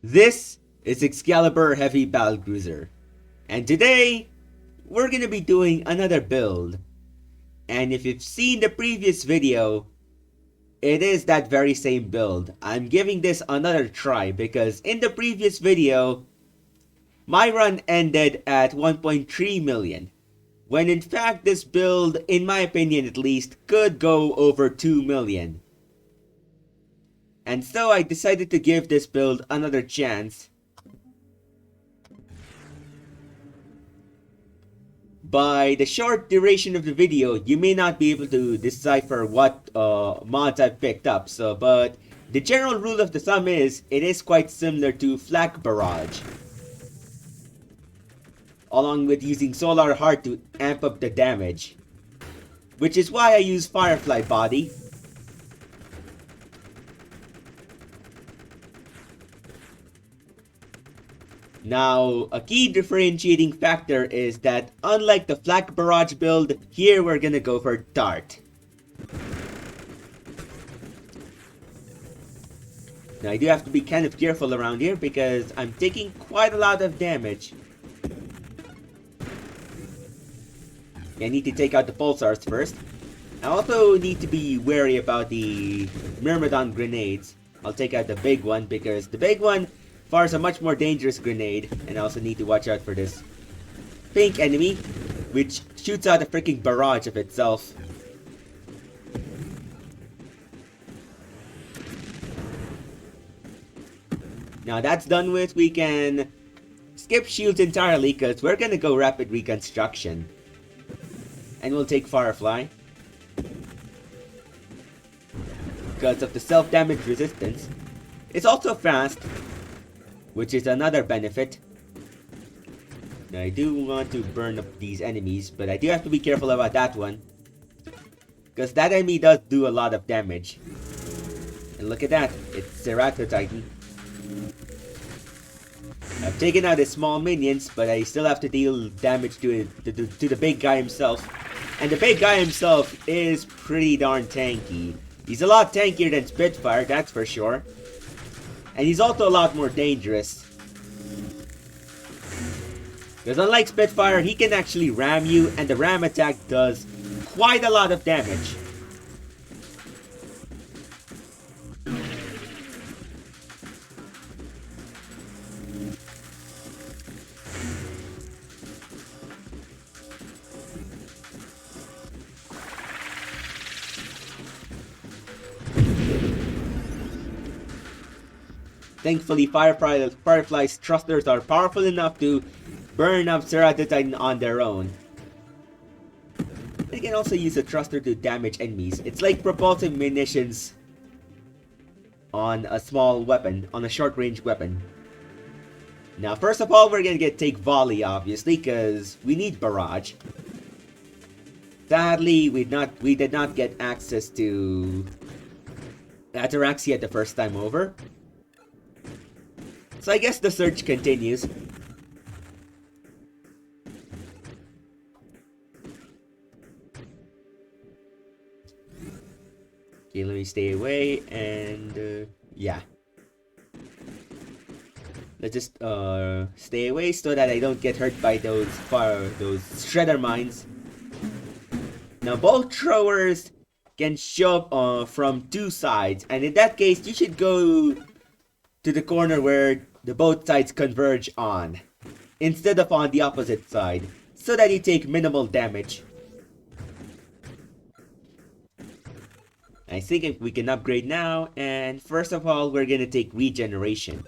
This is Excalibur Heavy Battlecruiser, and today we're gonna be doing another build. And if you've seen the previous video, it is that very same build. I'm giving this another try because in the previous video, my run ended at 1.3 million. When in fact this build, in my opinion at least, could go over 2 million. And so I decided to give this build another chance. By the short duration of the video, you may not be able to decipher what mods I've picked up. But the general rule of the thumb is, it is quite similar to Flak Barrage. Along with using Solar Heart to amp up the damage. Which is why I use Firefly Body. Now, a key differentiating factor is that unlike the Flak Barrage build, here we're gonna go for Dart. Now I do have to be kind of careful around here because I'm taking quite a lot of damage. I need to take out the pulsars first. I also need to be wary about the Myrmidon grenades. I'll take out the big one because the big one fires a much more dangerous grenade, and I also need to watch out for this pink enemy, which shoots out a freaking barrage of itself. Now that's done with, we can skip shields entirely because we're gonna go rapid reconstruction. And we'll take Firefly because of the self-damage resistance. It's also fast, which is another benefit. Now I do want to burn up these enemies, but I do have to be careful about that one. Because that enemy does do a lot of damage. And look at that, it's Ceratotitan. I've taken out his small minions, but I still have to deal damage to the big guy himself. And the big guy himself is pretty darn tanky. He's a lot tankier than Spitfire, that's for sure. And he's also a lot more dangerous. Because unlike Spitfire, he can actually ram you, and the ram attack does quite a lot of damage. Thankfully, Firefly's thrusters are powerful enough to burn up Ceratotitan on their own. They can also use a thruster to damage enemies. It's like propulsive munitions on a small weapon, on a short-range weapon. Now, first of all, we're gonna take Volley, obviously, because we need Barrage. Sadly, we did not get access to Ataraxia the first time over. So I guess the search continues. Okay, let me stay away and yeah. Let's just stay away so that I don't get hurt by those shredder mines. Now both throwers can show up from two sides, and in that case you should go to the corner where the both sides converge on, instead of on the opposite side, so that you take minimal damage. I think we can upgrade now, and first of all, we're gonna take Regeneration.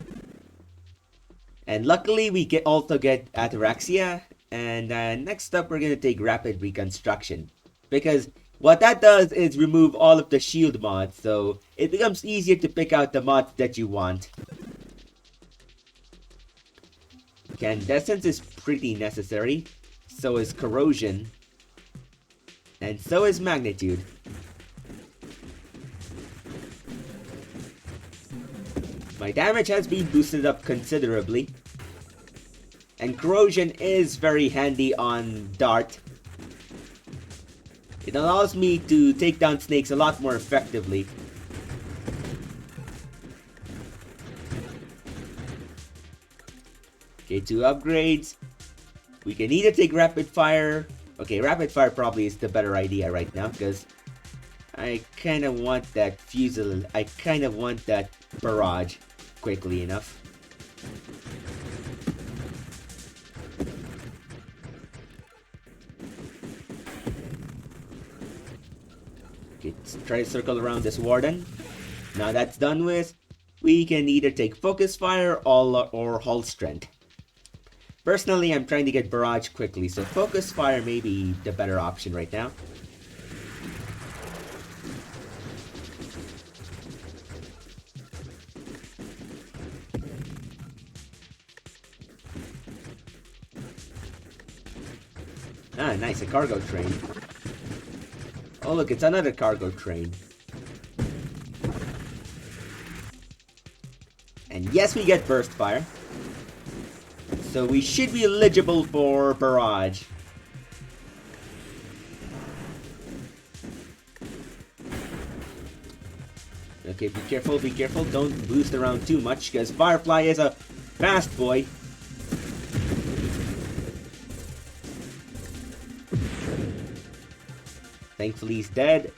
And luckily, we also get Ataraxia, and next up, we're gonna take Rapid Reconstruction. Because what that does is remove all of the shield mods, so it becomes easier to pick out the mods that you want. Incandescence is pretty necessary, so is Corrosion, and so is Magnitude. My damage has been boosted up considerably, and Corrosion is very handy on Dart. It allows me to take down snakes a lot more effectively. Okay, 2 upgrades. We can either take rapid fire. Okay, rapid fire probably is the better idea right now because I kind of want that fusel. I kind of want that barrage quickly enough. Okay, let's try to circle around this warden. Now that's done with, we can either take focus fire or hull strength. Personally, I'm trying to get barrage quickly, so focus fire may be the better option right now. Ah, nice, a cargo train. Oh look, it's another cargo train. And yes, we get burst fire. So we should be eligible for barrage. Okay, be careful, be careful. Don't boost around too much because Firefly is a fast boy. Thankfully he's dead.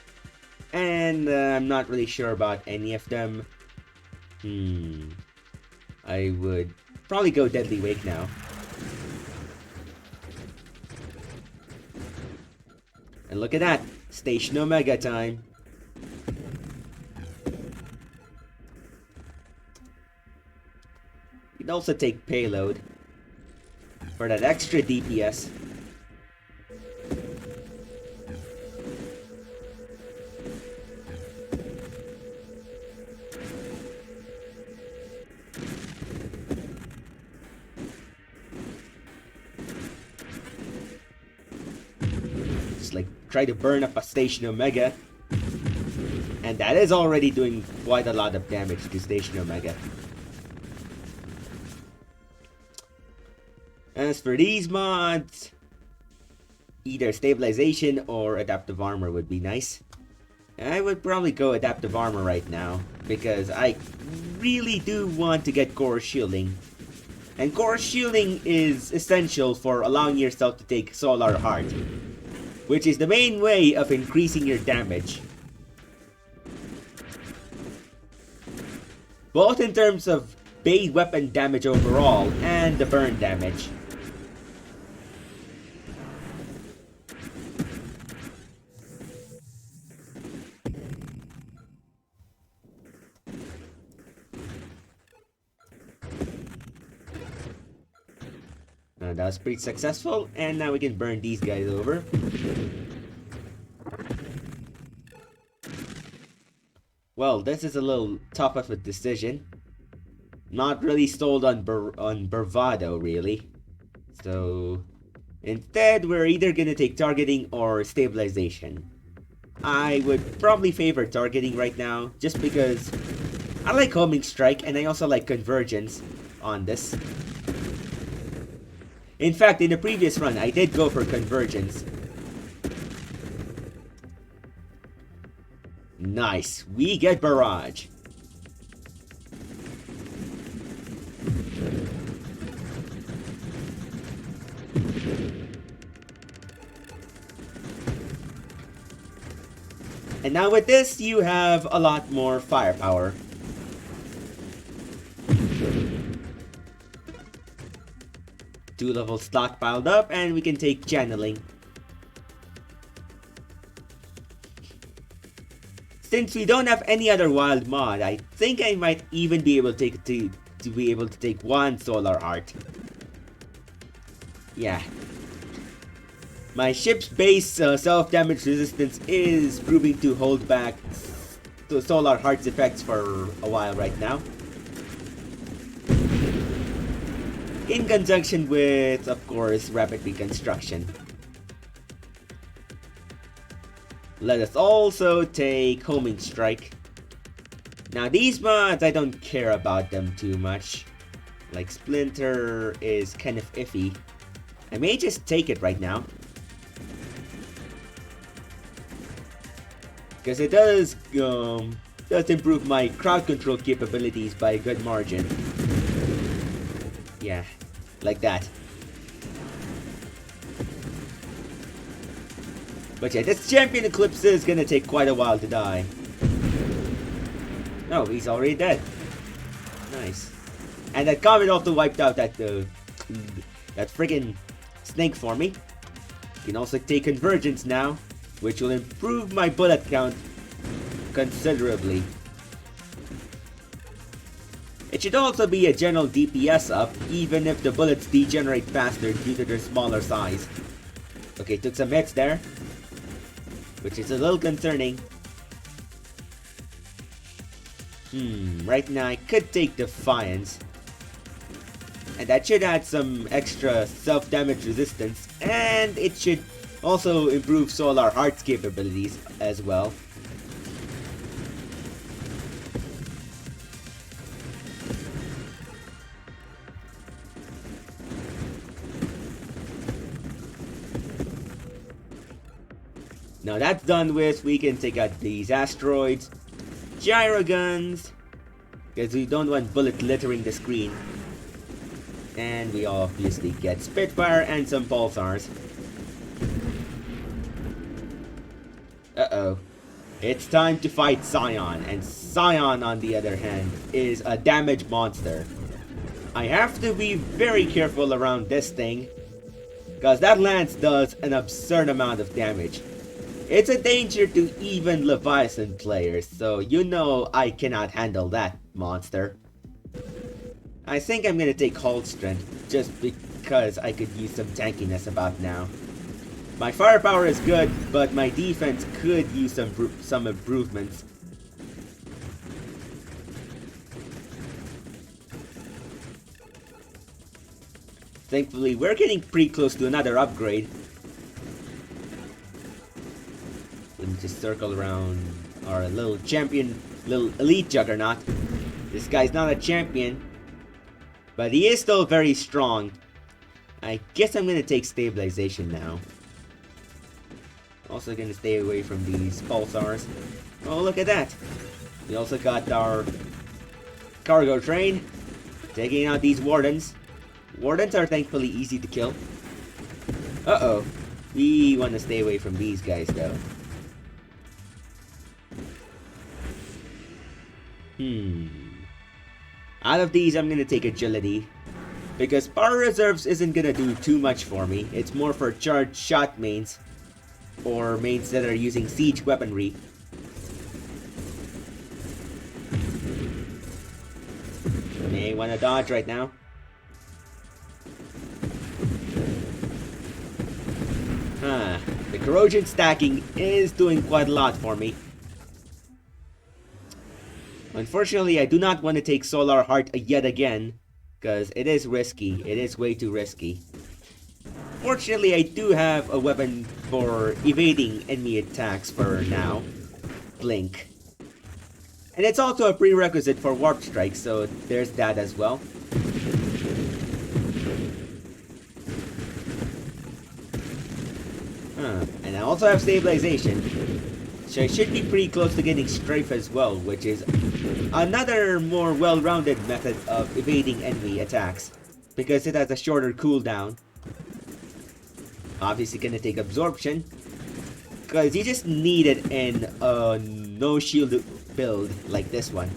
And I'm not really sure about any of them. I would probably go Deadly Wake now. And look at that! Station Omega time! You can also take Payload for that extra DPS. Like try to burn up a Station Omega, and that is already doing quite a lot of damage to Station Omega. As for these mods, either stabilization or adaptive armor would be nice. I would probably go adaptive armor right now because I really do want to get core shielding, and core shielding is essential for allowing yourself to take Solar Heart, which is the main way of increasing your damage. Both in terms of base weapon damage overall and the burn damage. That was pretty successful, and now we can burn these guys over. Well, this is a little tough of a decision. Not really sold on bravado, really. So, instead, we're either gonna take targeting or stabilization. I would probably favor targeting right now, just because I like homing strike, and I also like convergence on this. In fact, in the previous run, I did go for convergence. Nice, we get barrage. And now with this, you have a lot more firepower. Two levels stockpiled up, and we can take channeling. Since we don't have any other wild mod, I think I might even be able to take one Solar Heart. Yeah. My ship's base self-damage resistance is proving to hold back the Solar Heart's effects for a while right now. In conjunction with, of course, rapid reconstruction. Let us also take homing strike. Now these mods, I don't care about them too much. Like Splinter is kind of iffy. I may just take it right now. Because it does improve my crowd control capabilities by a good margin. Yeah. Like that. But yeah, this champion Eclipse is gonna take quite a while to die. No, he's already dead. Nice. And that comet also wiped out that friggin' snake for me. You can also take convergence now, which will improve my bullet count considerably. It should also be a general DPS up, even if the bullets degenerate faster due to their smaller size. Okay, took some hits there, which is a little concerning. Right now I could take Defiance. And that should add some extra self-damage resistance, and it should also improve Solar Heart's capabilities as well. Now that's done with, we can take out these asteroids, gyro guns, because we don't want bullet littering the screen. And we obviously get Spitfire and some pulsars. Uh-oh. It's time to fight Scion, and Scion, on the other hand, is a damage monster. I have to be very careful around this thing, because that lance does an absurd amount of damage. It's a danger to even Leviathan players, so you know I cannot handle that monster. I think I'm gonna take Hold Strength, just because I could use some tankiness about now. My firepower is good, but my defense could use some improvements. Thankfully, we're getting pretty close to another upgrade. Let me just circle around our little champion, little elite juggernaut. This guy's not a champion, but he is still very strong. I guess I'm gonna take stabilization now. Also gonna stay away from these pulsars. Oh, look at that! We also got our cargo train, taking out these wardens. Wardens are thankfully easy to kill. Uh-oh. We want to stay away from these guys, though. Out of these, I'm gonna take agility, because power reserves isn't gonna do too much for me. It's more for charged shot mains, or mains that are using siege weaponry. May wanna dodge right now. The corrosion stacking is doing quite a lot for me. Unfortunately, I do not want to take Solar Heart yet again, because it is risky. It is way too risky. Fortunately, I do have a weapon for evading enemy attacks for now. Blink. And it's also a prerequisite for Warp Strike, so there's that as well. And I also have stabilization, so I should be pretty close to getting strafe as well, which is another more well-rounded method of evading enemy attacks, because it has a shorter cooldown. Obviously gonna take absorption, because you just need it in a no shield build like this one.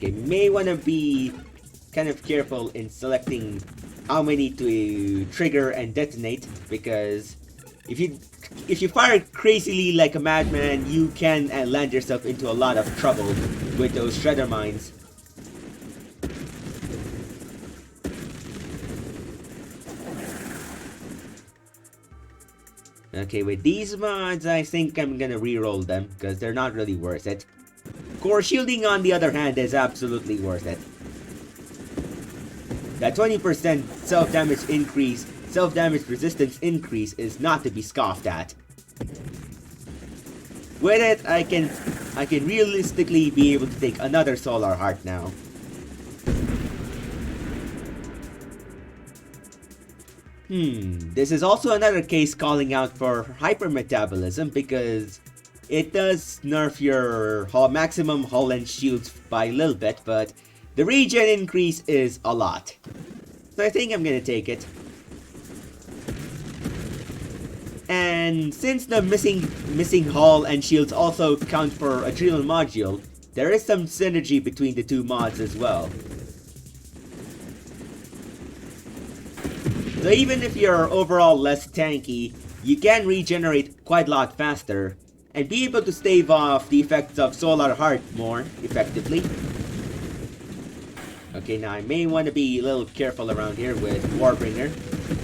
Okay, may want to be kind of careful in selecting how many to trigger and detonate, because if you fire crazily like a madman, you can land yourself into a lot of trouble with those shredder mines. Okay, with these mods, I think I'm gonna reroll them, because they're not really worth it. Core shielding, on the other hand, is absolutely worth it. That 20% self-damage increase, self-damage resistance increase is not to be scoffed at. With it, I can realistically be able to take another Solar Heart now. This is also another case calling out for hypermetabolism because it does nerf your maximum hull and shields by a little bit, but the regen increase is a lot. So I think I'm gonna take it. And since the missing hull and shields also count for adrenal module, there is some synergy between the two mods as well. So even if you're overall less tanky, you can regenerate quite a lot faster and be able to stave off the effects of Solar Heart more effectively. Okay, now I may want to be a little careful around here with Warbringer,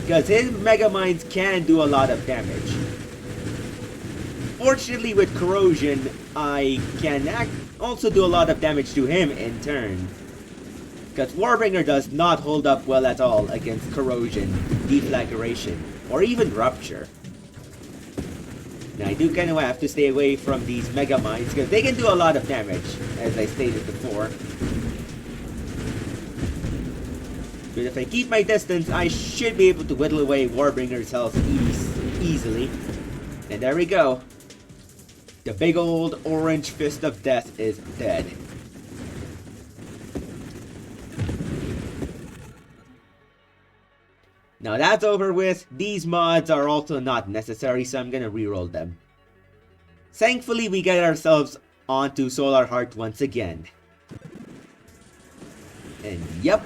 because his Mega Mines can do a lot of damage. Fortunately with Corrosion, I can also do a lot of damage to him in turn. Because Warbringer does not hold up well at all against Corrosion, Deflagration, or even Rupture. Now I do kind of have to stay away from these Mega Mines because they can do a lot of damage, as I stated before. But if I keep my distance, I should be able to whittle away Warbringer's health easily. And there we go. The big old orange fist of death is dead. Now that's over with. These mods are also not necessary, so I'm gonna reroll them. Thankfully, we get ourselves onto Solar Heart once again. And yep.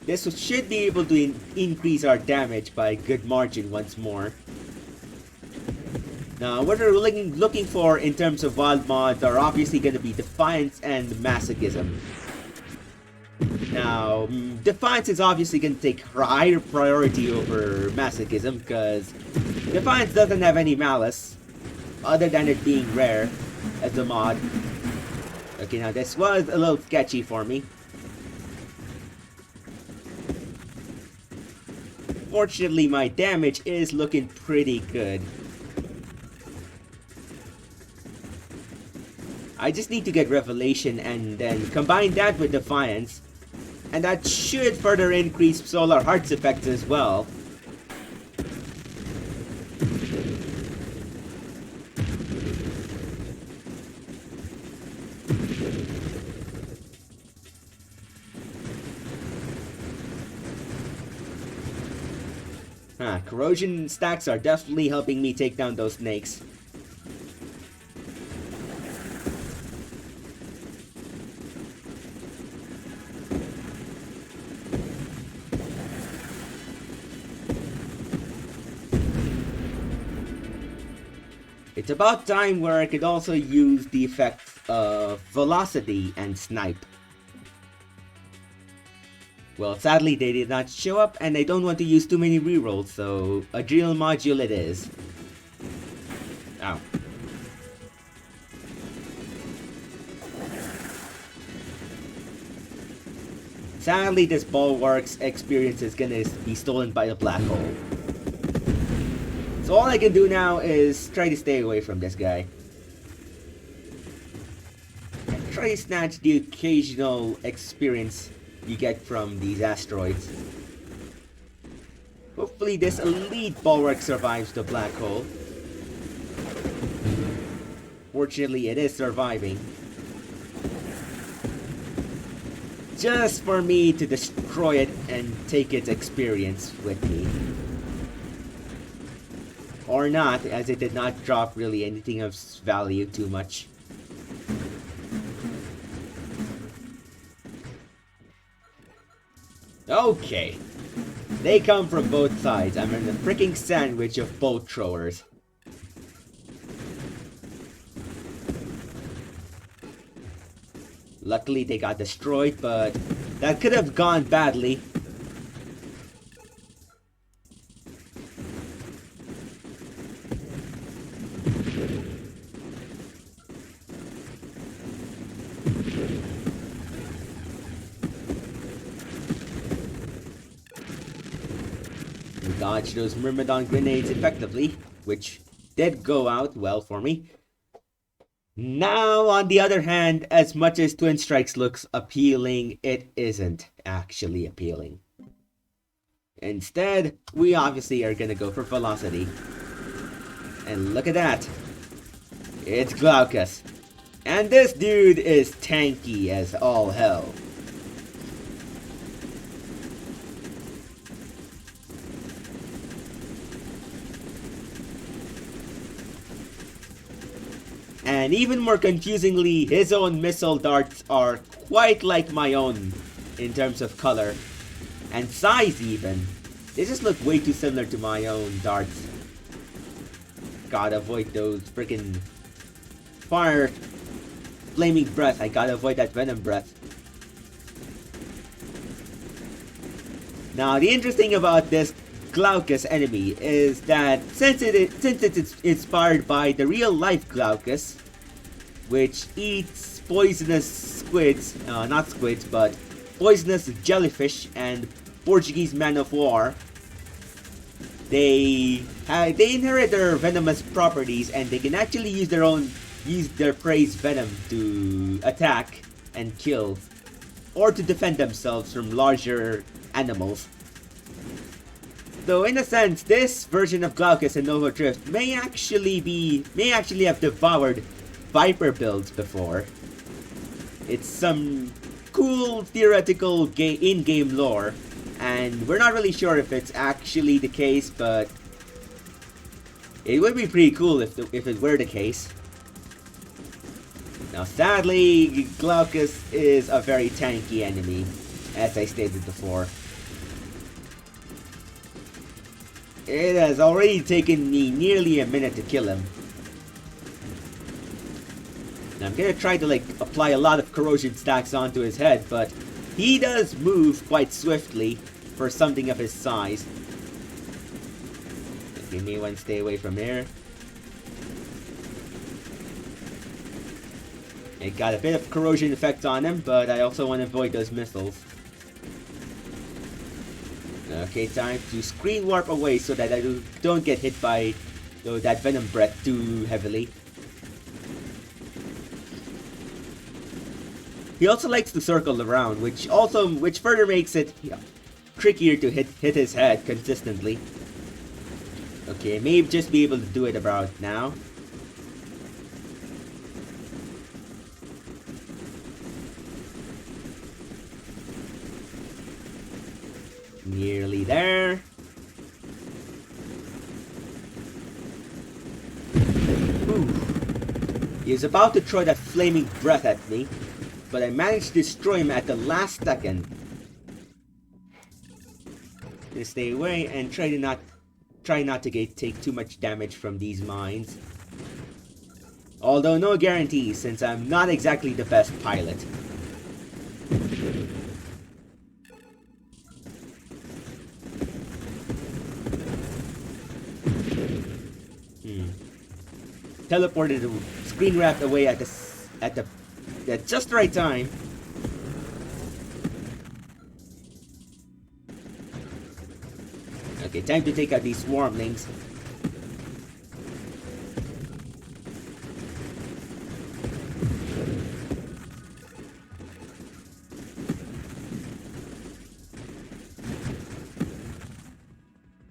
This should be able to increase our damage by a good margin once more. Now, what we're looking for in terms of wild mods are obviously going to be Defiance and Masochism. Now, Defiance is obviously going to take higher priority over Masochism because Defiance doesn't have any malice other than it being rare as a mod. Okay, now this was a little sketchy for me. Fortunately, my damage is looking pretty good. I just need to get Revelation and then combine that with Defiance. And that should further increase Solar Heart's effects as well. Corrosion stacks are definitely helping me take down those snakes. It's about time where I could also use the effects of Velocity and Snipe. Well, sadly they did not show up and I don't want to use too many rerolls, so Adrenal Module it is. Ow. Sadly this Bulwark's experience is gonna be stolen by the black hole. So all I can do now is try to stay away from this guy. And try to snatch the occasional experience you get from these asteroids. Hopefully this elite Bulwark survives the black hole. Fortunately it is surviving. Just for me to destroy it and take its experience with me. Or not, as it did not drop really anything of value too much. Okay. They come from both sides. I'm in the freaking sandwich of boat throwers. Luckily they got destroyed, but that could have gone badly. Dodge those Myrmidon grenades effectively, which did go out well for me. Now, on the other hand, as much as Twin Strikes looks appealing, it isn't actually appealing. Instead, we obviously are gonna go for velocity. And look at that. It's Glaucus. And this dude is tanky as all hell. And even more confusingly, his own missile darts are quite like my own in terms of color and size even. They just look way too similar to my own darts. Gotta avoid those freaking fire flaming breath. I gotta avoid that venom breath. Now the interesting about this Glaucus enemy is that since it's inspired by the real life Glaucus, which eats poisonous squids, not squids, but poisonous jellyfish and Portuguese man of war, they inherit their venomous properties, and they can actually use their prey's venom to attack and kill, or to defend themselves from larger animals. Though in a sense, this version of Glaucus and Nova Drift may actually have devoured Viper builds before. It's some cool theoretical in-game lore, and we're not really sure if it's actually the case, but it would be pretty cool if it were the case. Now sadly, Glaucus is a very tanky enemy, as I stated before. It has already taken me nearly a minute to kill him. Now I'm gonna try to apply a lot of corrosion stacks onto his head, but he does move quite swiftly for something of his size. You may want to stay away from here. It got a bit of corrosion effect on him, but I also want to avoid those missiles. Okay, time to screen warp away so that I don't get hit by that venom breath too heavily. He also likes to circle around, which further makes it trickier to hit his head consistently. Okay, I may just be able to do it about now. Nearly there. Ooh. He was about to throw that flaming breath at me, but I managed to destroy him at the last second. Just stay away and try not to take too much damage from these mines. Although no guarantees, since I'm not exactly the best pilot. Teleported the screen wrapped away at just the right time. Okay, time to take out these swarmlings.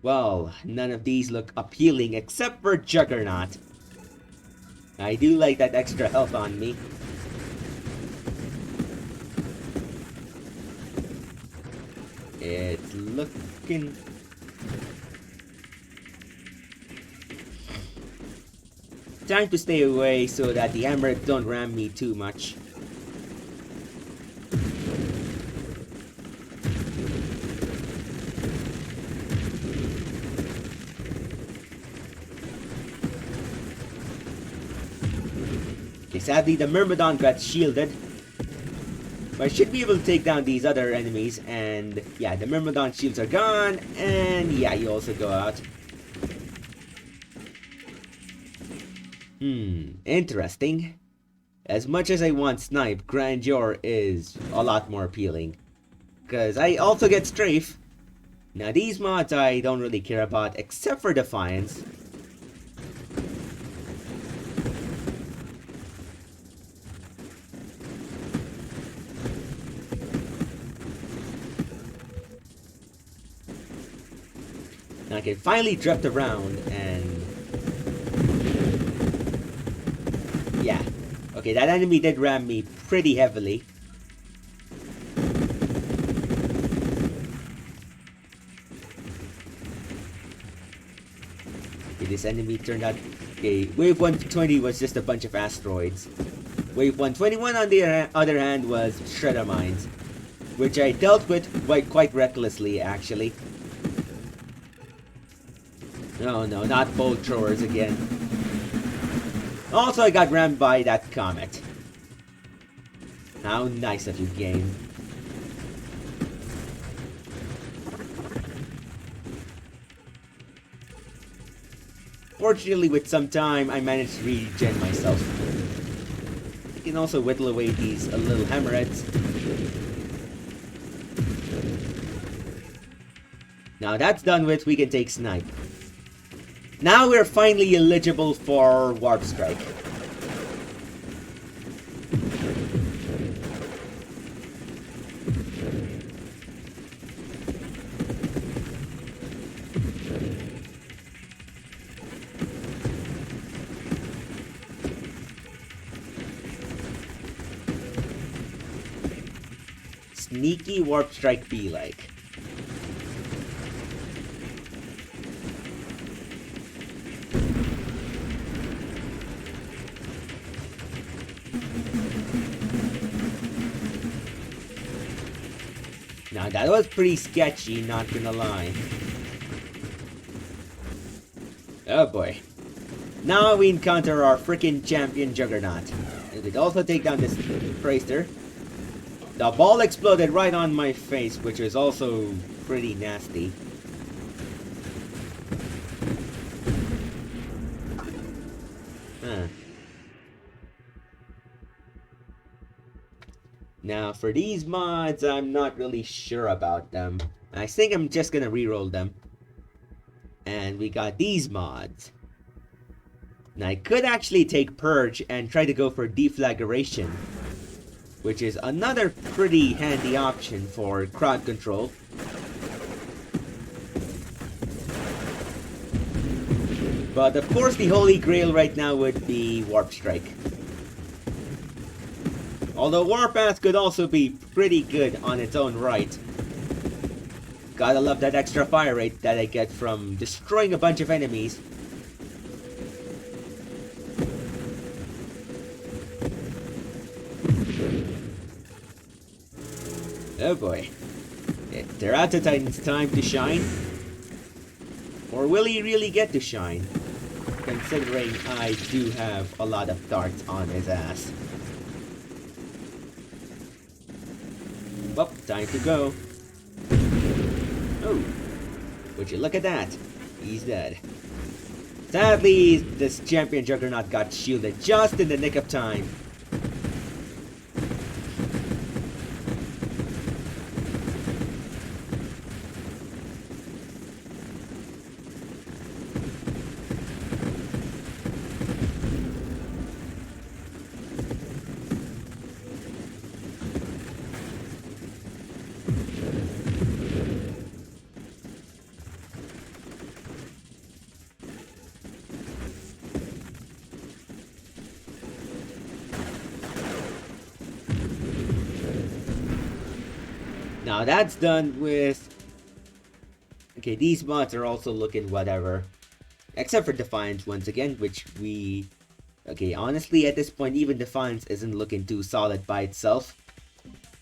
Well, none of these look appealing except for Juggernaut. I do like that extra health on me. It's looking... Time to stay away so that the Emeralds don't ram me too much. Okay, sadly the Myrmidon got shielded. But I should be able to take down these other enemies, and yeah, the Myrmidon shields are gone, and yeah, you also go out. Interesting. As much as I want Snipe, Grandeur is a lot more appealing. Because I also get Strafe. Now these mods I don't really care about, except for Defiance. Now I can finally drift around and... yeah. Okay, that enemy did ram me pretty heavily. Okay, this enemy turned out... okay, Wave 120 was just a bunch of asteroids. Wave 121 on the other hand was shredder mines, which I dealt with quite recklessly actually. No, not bolt throwers again. Also, I got rammed by that comet. How nice of you, game. Fortunately, with some time, I managed to regen myself. I can also whittle away these little hammerheads. Now that's done with, we can take snipe. Now we're finally eligible for Warp Strike. Sneaky Warp Strike be like. Now that was pretty sketchy, not gonna lie. Oh boy. Now we encounter our freaking champion Juggernaut. And we'd also take down this Chrysler. The ball exploded right on my face, which is also pretty nasty. Huh. Now for these mods, I'm not really sure about them. I think I'm just gonna reroll them. And we got these mods. Now I could actually take Purge and try to go for deflagration, which is another pretty handy option for crowd control. But of course the holy grail right now would be Warp Strike. Although Warpath could also be pretty good on its own right. Gotta love that extra fire rate that I get from destroying a bunch of enemies. Oh boy. Terratityn's time to shine. Or will he really get to shine? Considering I do have a lot of darts on his ass. Well, time to go. Oh, would you look at that? He's dead. Sadly, this champion Juggernaut got shielded just in the nick of time. Now that's done with... okay, these mods are also looking whatever. Except for Defiance once again, which we... okay, honestly at this point even Defiance isn't looking too solid by itself.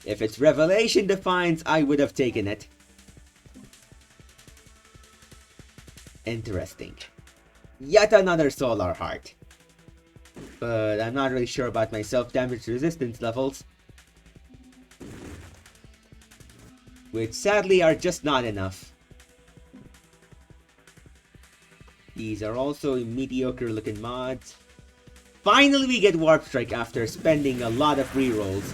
If it's Revelation Defiance, I would have taken it. Interesting. Yet another Solar Heart. But I'm not really sure about my self-damage resistance levels, which sadly are just not enough. These are also mediocre looking mods. Finally we get Warp Strike after spending a lot of rerolls.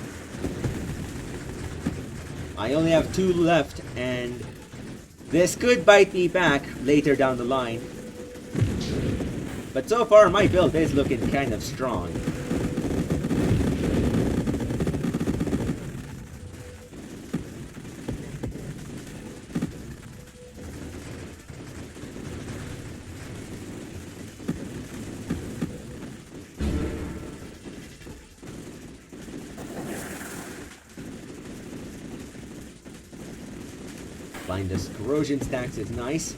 I only have 2 left and this could bite me back later down the line. But so far my build is looking kind of strong. Find this corrosion stacks is nice.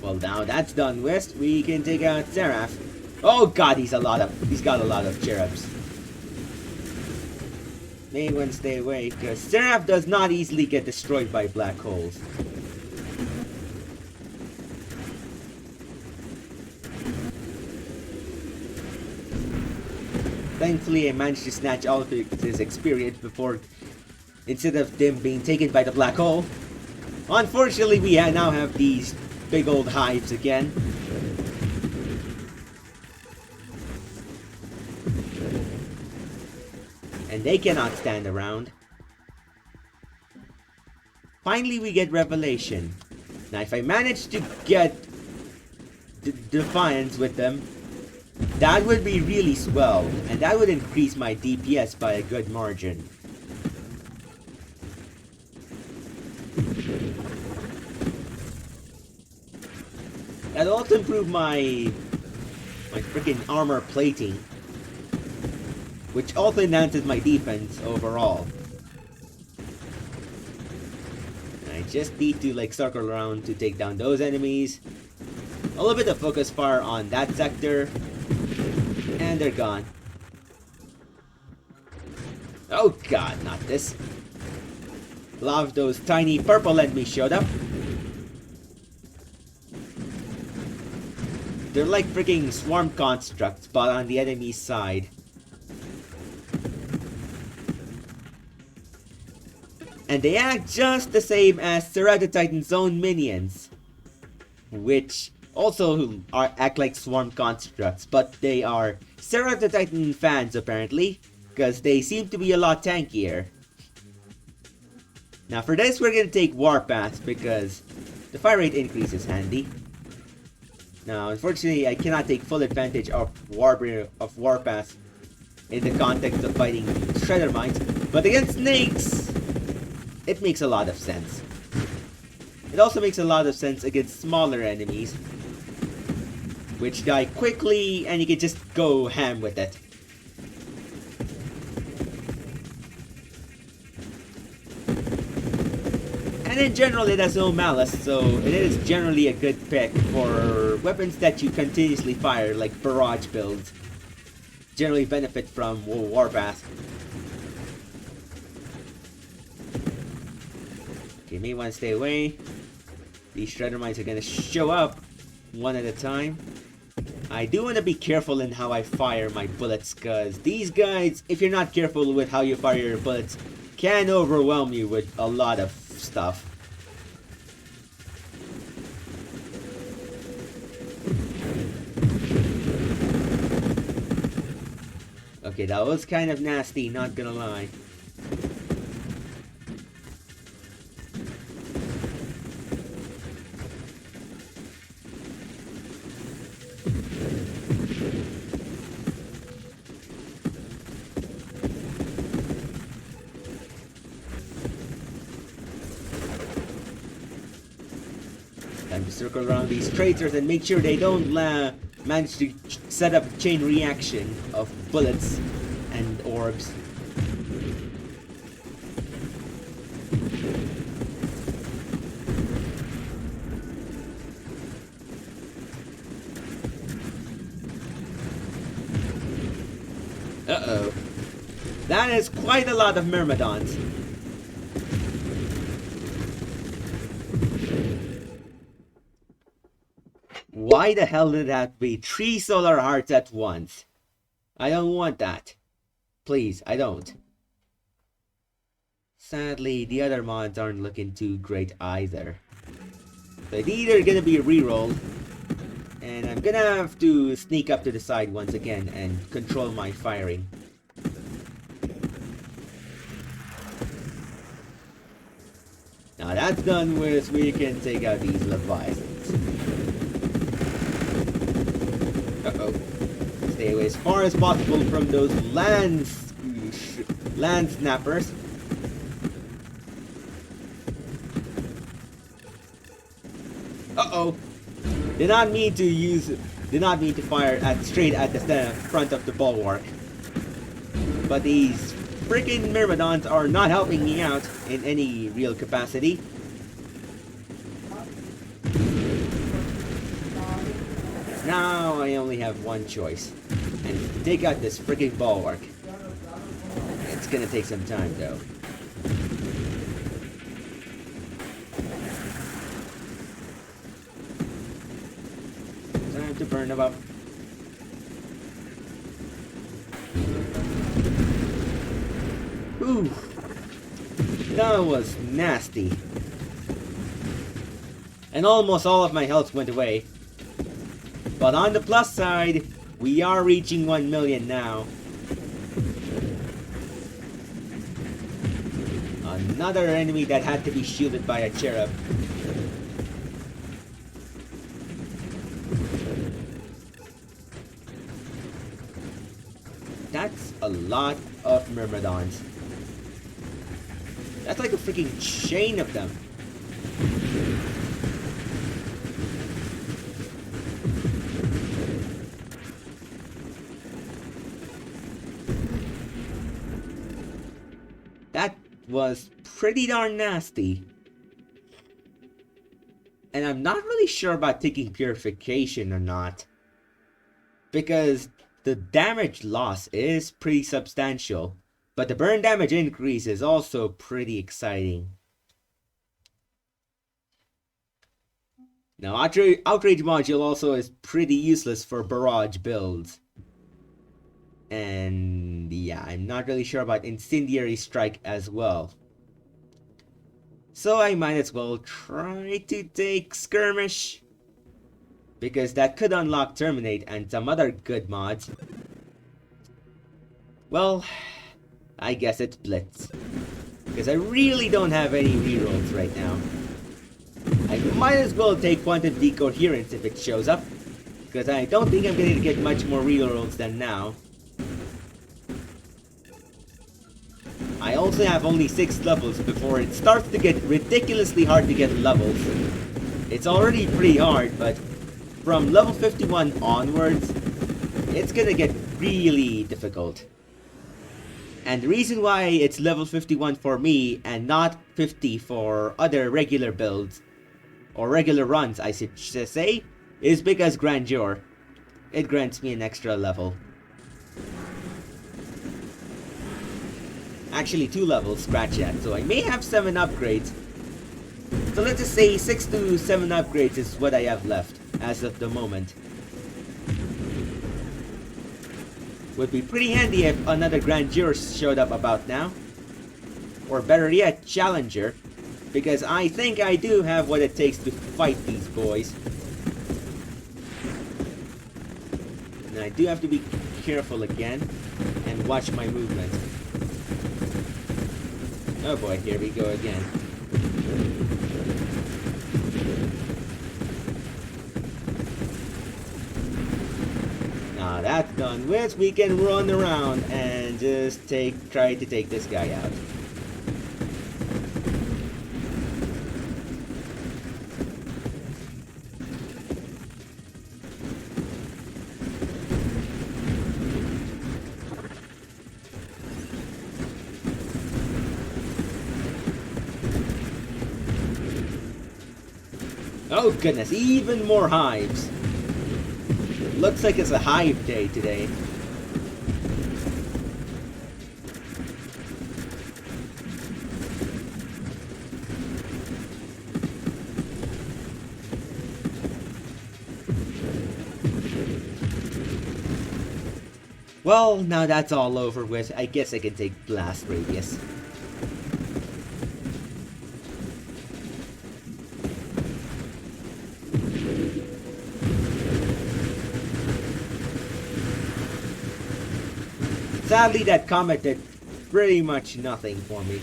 Well, now that's done with, we can take out Seraph. Oh god, he's got a lot of cherubs. May want to stay away, because Seraph does not easily get destroyed by black holes. Thankfully, I managed to snatch all of his experience before, instead of them being taken by the black hole. Unfortunately, we now have these big old hives again. And they cannot stand around. Finally, we get Revelation. Now, if I manage to get Defiance with them, that would be really swell, and that would increase my DPS by a good margin. That'll also improve my freaking armor plating, which also enhances my defense overall. I just need to like circle around to take down those enemies. A little bit of focus fire on that sector, and they're gone. Oh god, not this. A lot of those tiny purple enemies showed up. They're like freaking swarm constructs, but on the enemy's side. And they act just the same as Ceratotitan's own minions, which also act like swarm constructs, but they are Ceratotitan fans apparently, because they seem to be a lot tankier. Now for this, we're gonna take Warpath because the fire rate increase is handy. Now, unfortunately, I cannot take full advantage of Warpath in the context of fighting Shredder Mines, but against snakes, it makes a lot of sense. It also makes a lot of sense against smaller enemies, which die quickly and you can just go ham with it. And in general, it has no malice, so it is generally a good pick for weapons that you continuously fire, like barrage builds. Generally benefit from Warpath. Okay, may want to stay away. These Shredder Mines are gonna show up one at a time. I do want to be careful in how I fire my bullets, because these guys, if you're not careful with how you fire your bullets, can overwhelm you with a lot of stuff. Okay, that was kind of nasty, not gonna lie. Time to circle around these traitors and make sure they don't manage to set up a chain reaction of bullets and orbs. Uh-oh. That is quite a lot of Myrmidons. Why the hell did that be 3 solar hearts at once? I don't want that. Please, I don't. Sadly, the other mods aren't looking too great either. So it's either gonna be rerolled, and I'm gonna have to sneak up to the side once again and control my firing. Now that's done with, we can take out these leviathans. Uh-oh. Stay away as far as possible from those land snappers. Uh-oh. Did not mean to fire straight at the front of the bulwark. But these freaking myrmidons are not helping me out in any real capacity. Now I only have one choice, and take out this freaking bulwark. It's gonna take some time though. Time to burn them up. Ooh, that was nasty. And almost all of my health went away. But on the plus side, we are reaching 1 million now. Another enemy that had to be shielded by a cherub. That's a lot of myrmidons. That's like a freaking chain of them. That was pretty darn nasty. And I'm not really sure about taking purification or not. Because the damage loss is pretty substantial. But the burn damage increase is also pretty exciting. Now, Outrage module also is pretty useless for barrage builds. And yeah, I'm not really sure about Incendiary Strike as well. So I might as well try to take Skirmish. Because that could unlock Terminate and some other good mods. Well, I guess it's Blitz. Because I really don't have any rerolls right now. I might as well take Quantum Decoherence if it shows up. Because I don't think I'm going to get much more rerolls than now. I also have only 6 levels before it starts to get ridiculously hard to get levels. It's already pretty hard, but from level 51 onwards, it's gonna get really difficult. And the reason why it's level 51 for me and not 50 for other regular builds, or regular runs I should say, is because Grandeur. It grants me an extra level. Actually 2 levels, scratch that, so I may have 7 upgrades. So let's just say 6 to 7 upgrades is what I have left as of the moment. Would be pretty handy if another Grandeur showed up about now. Or better yet, Challenger. Because I think I do have what it takes to fight these boys. And I do have to be careful again and watch my movement. Oh boy, here we go again. Now that's done with, we can run around and just try to take this guy out. Oh goodness, even more hives. Looks like it's a hive day today. Well, now that's all over with, I guess I can take Blast Radius. Sadly, that comet did pretty much nothing for me.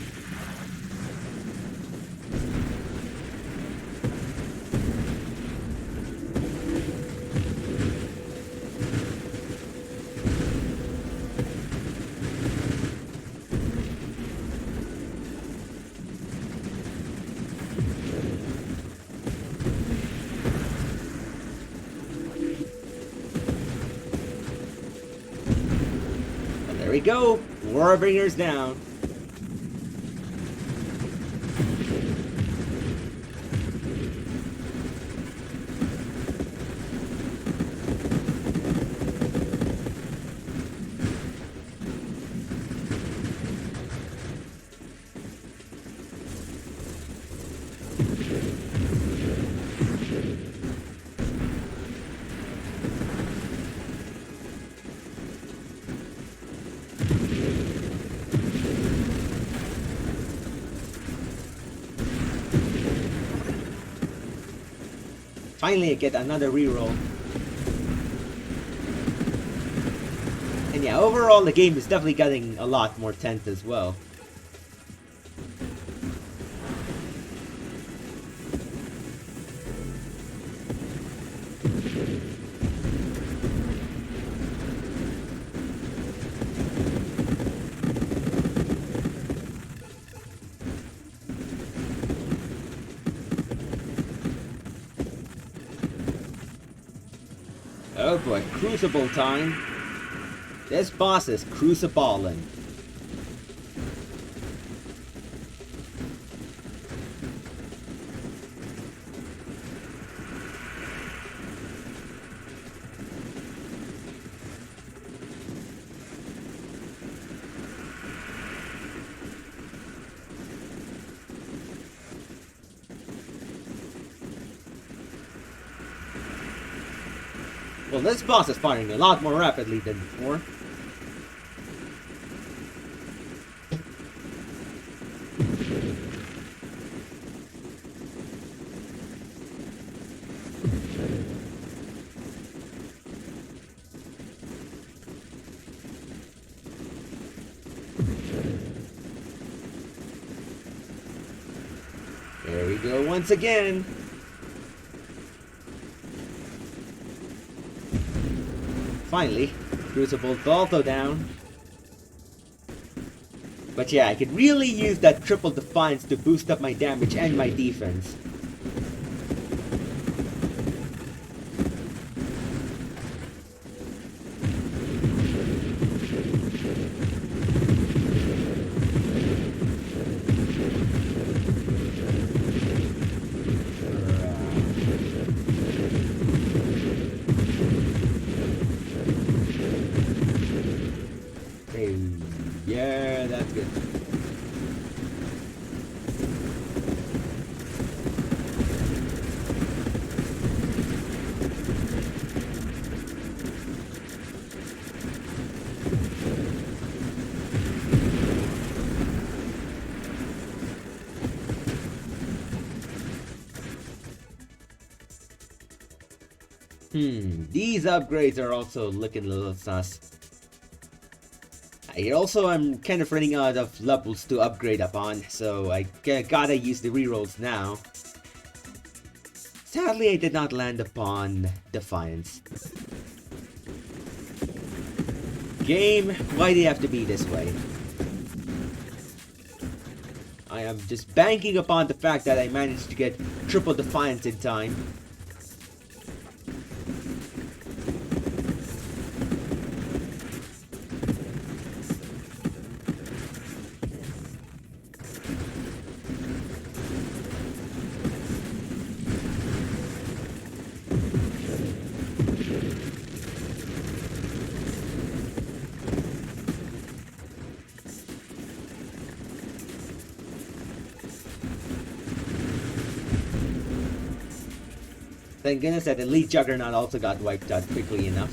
There we go. Warbringers down. Finally, I get another reroll. And yeah, overall, the game is definitely getting a lot more tense as well. Oh boy, crucible time. This boss is crucibling. Well, this boss is firing a lot more rapidly than before. There we go once again. Finally, Crucible's also down. But yeah, I could really use that triple defiance to boost up my damage and my defense. Yeah, that's good. These upgrades are also looking a little sus. I'm kind of running out of levels to upgrade upon, so I gotta use the rerolls now. Sadly, I did not land upon Defiance. Game, why do you have to be this way? I am just banking upon the fact that I managed to get triple Defiance in time. Thank goodness that Elite Juggernaut also got wiped out quickly enough.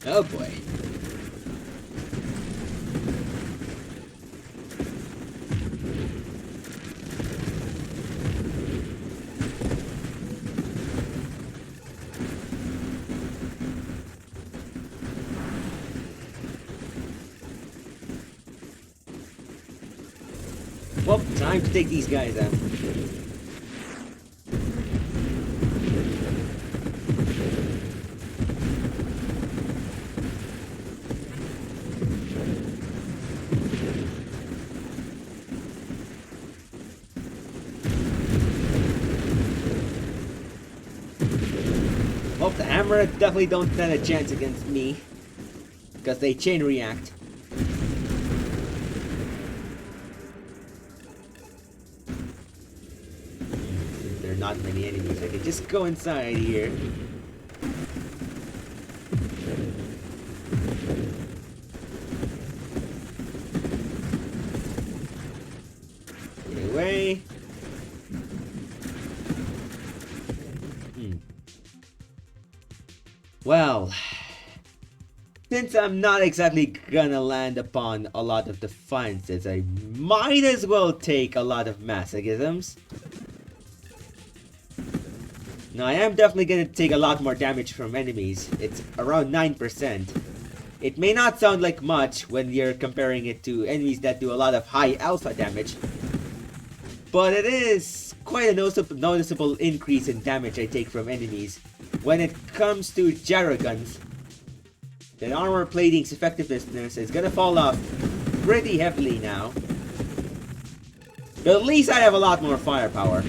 Oh boy. Well, time to take these guys out. Well, the hammer definitely don't stand a chance against me, because they chain react. There are not many enemies, I can just go inside here. Get away. Well, since I'm not exactly gonna land upon a lot of defiances, I might as well take a lot of masochisms. Now, I am definitely gonna take a lot more damage from enemies. It's around 9%. It may not sound like much when you're comparing it to enemies that do a lot of high alpha damage, but it is quite a noticeable increase in damage I take from enemies. When it comes to gyro guns, the armor plating's effectiveness is gonna fall off pretty heavily now. But at least I have a lot more firepower.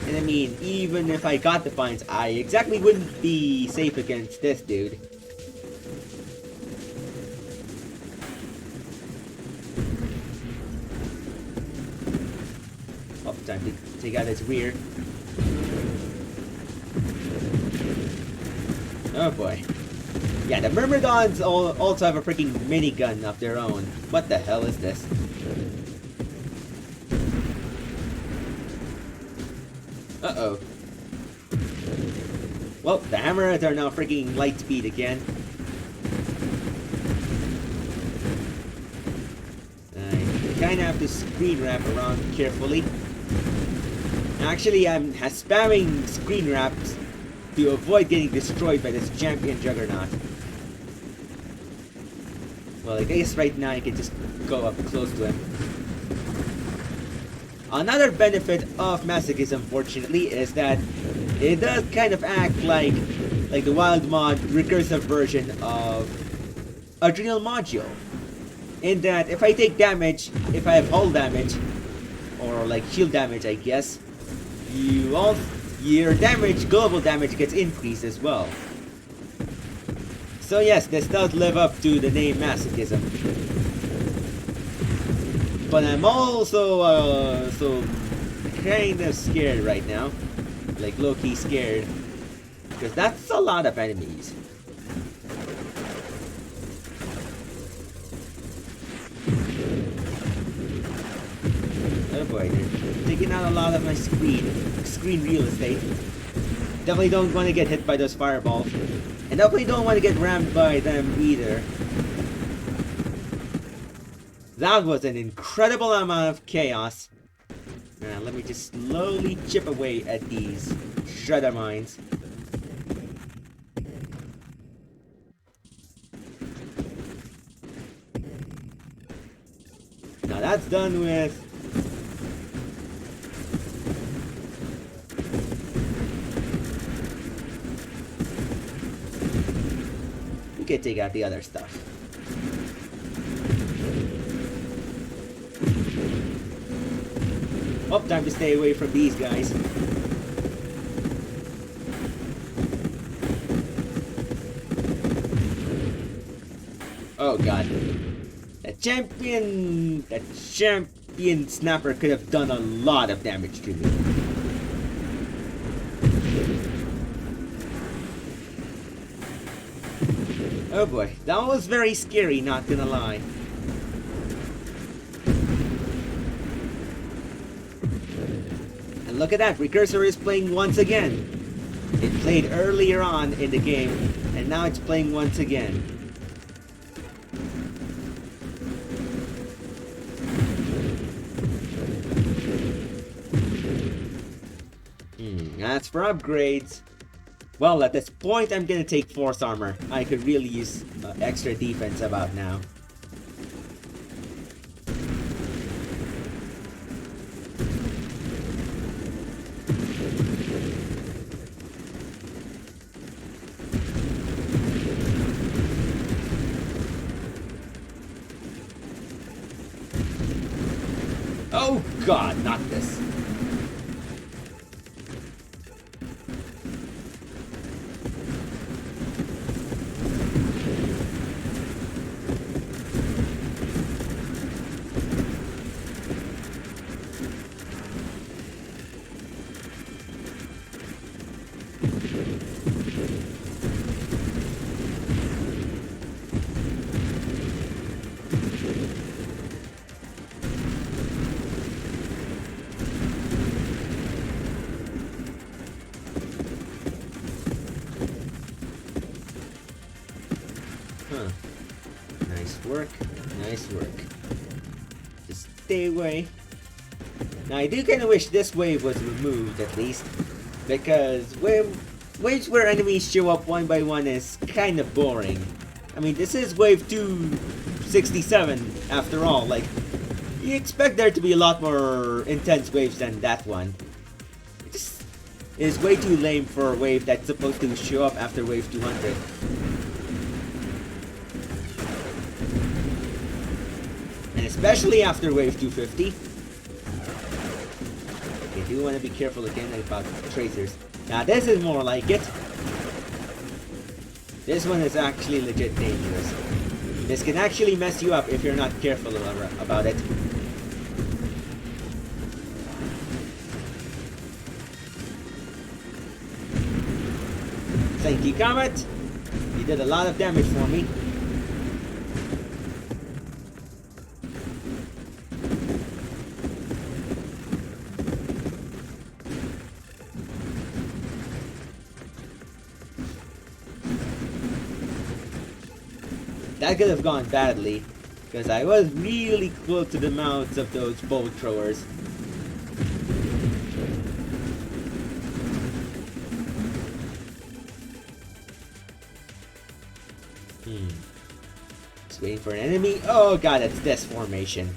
And I mean, even if I got Defiance, I exactly wouldn't be safe against this dude. Oh, time to take out his rear. Oh boy. Yeah, the Myrmidons also have a freaking minigun of their own. What the hell is this? Uh-oh. Well, the hammers are now freaking light speed again. I kind of have to screen wrap around carefully. Actually, I'm spamming screen wraps to avoid getting destroyed by this champion juggernaut. Well, I guess right now I can just go up close to him. Another benefit of masochism, fortunately, is that it does kind of act like the wild mod recursive version of Adrenal Module. In that, if I take damage, if I have hull damage, or like shield damage, I guess, your damage, global damage, gets increased as well. So yes, this does live up to the name masochism. But I'm also so kind of scared right now, like low-key scared, because that's a lot of enemies. Oh boy, they're taking out a lot of my screen real estate. Definitely don't want to get hit by those fireballs, and definitely don't want to get rammed by them either. That was an incredible amount of chaos. Now let me just slowly chip away at these shredder mines. Now that's done with. We can take out the other stuff. Oh, time to stay away from these guys. Oh god. That champion snapper could have done a lot of damage to me. Oh boy, that was very scary, not gonna lie. And look at that, Recursor is playing once again. It played earlier on in the game, and now it's playing once again. As for upgrades, well, at this point I'm gonna take force armor. I could really use extra defense about now. Oh god, not this. Huh. Nice work. Nice work. Just stay away. Now I do kind of wish this wave was removed at least, because waves where enemies show up one by one is kind of boring. I mean, this is wave 267 after all. Like, you expect there to be a lot more intense waves than that one. It just is way too lame for a wave that's supposed to show up after wave 200. And especially after wave 250. You do want to be careful again about tracers. Now this is more like it. This one is actually legit dangerous. This can actually mess you up if you're not careful about it. Thank you, Comet. You did a lot of damage for me. That could have gone badly, because I was really close to the mouths of those bolt throwers. Just waiting for an enemy. Oh god, it's this formation.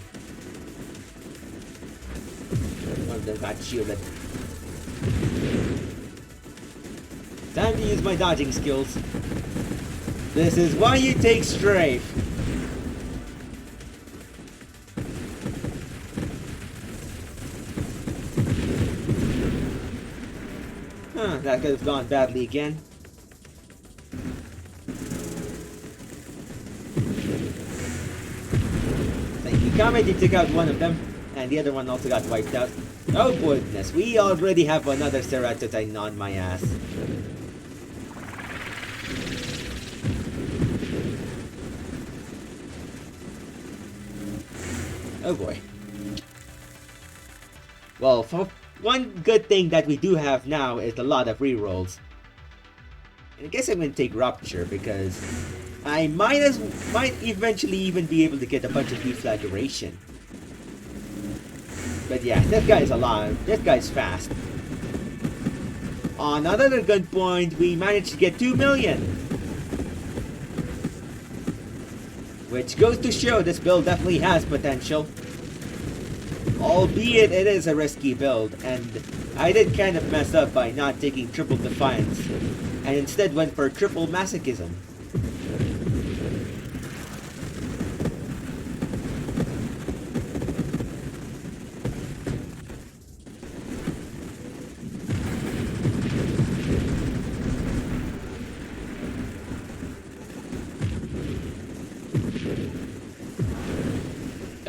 One of them got shielded. Time to use my dodging skills. This is why you take strafe. Huh, that could have gone badly again. Thank you, Comet. You took out one of them, and the other one also got wiped out. Oh goodness, we already have another Ceratotytan on my ass. Oh boy. Well, for one good thing that we do have now is a lot of rerolls. And I guess I'm gonna take Rupture because I might eventually even be able to get a bunch of deflagration. But yeah, this guy's alive. This guy's fast. On another good point, we managed to get 2 million. Which goes to show this build definitely has potential. Albeit it is a risky build, and I did kind of mess up by not taking triple defiance, and instead went for triple masochism.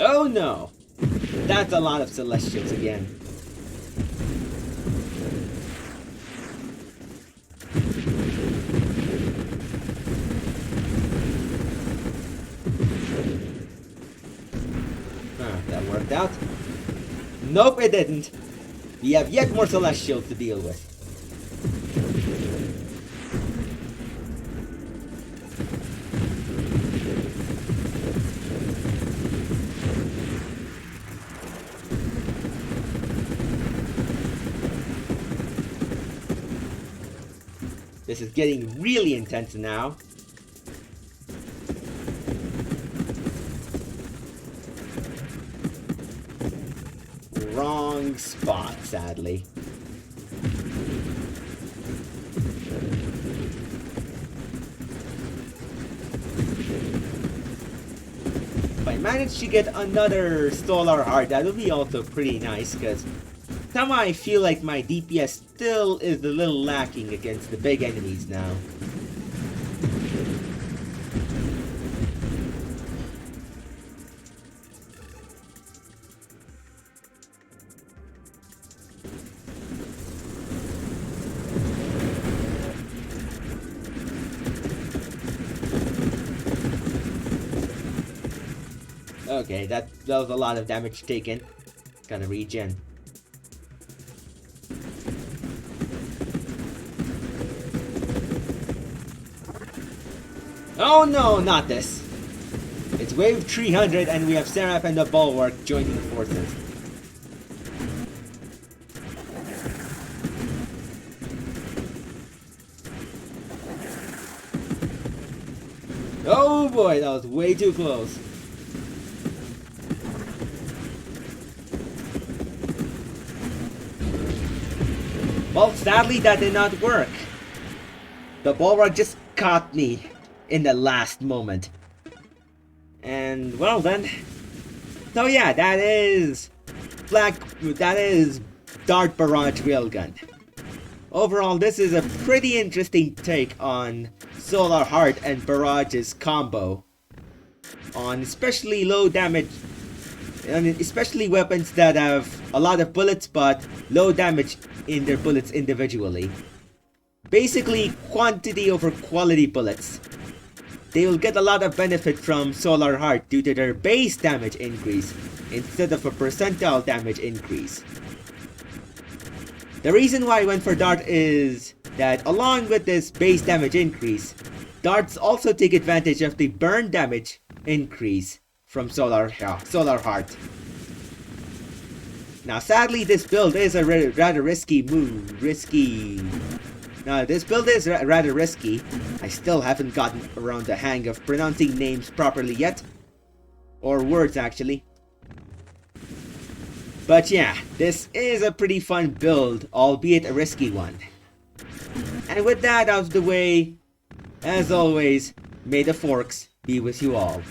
Oh no! That's a lot of Celestials again. That worked out. Nope, it didn't. We have yet more Celestials to deal with. This is getting really intense now. Wrong spot, sadly. If I manage to get another solar heart, that would be also pretty nice, because somehow I feel like my DPS still is a little lacking against the big enemies now. Okay, that was a lot of damage taken. Gotta regen. Oh no, not this. It's wave 300 and we have Seraph and the Bulwark joining forces. Oh boy, that was way too close. Well, sadly that did not work. The Bulwark just caught me in the last moment. And well then. So yeah, that is Dart Barrage Railgun. Overall, this is a pretty interesting take on Solar Heart and Barrage's combo on especially low damage, and especially weapons that have a lot of bullets but low damage in their bullets individually. Basically, quantity over quality bullets. They will get a lot of benefit from Solar Heart due to their base damage increase instead of a percentile damage increase. The reason why I went for Dart is that along with this base damage increase, Darts also take advantage of the burn damage increase from Solar Heart. Now sadly this build is a rather risky move. Now this build is rather risky. I still haven't gotten around the hang of pronouncing names properly yet. Or words actually. But yeah, this is a pretty fun build, albeit a risky one. And with that out of the way, as always, may the forks be with you all.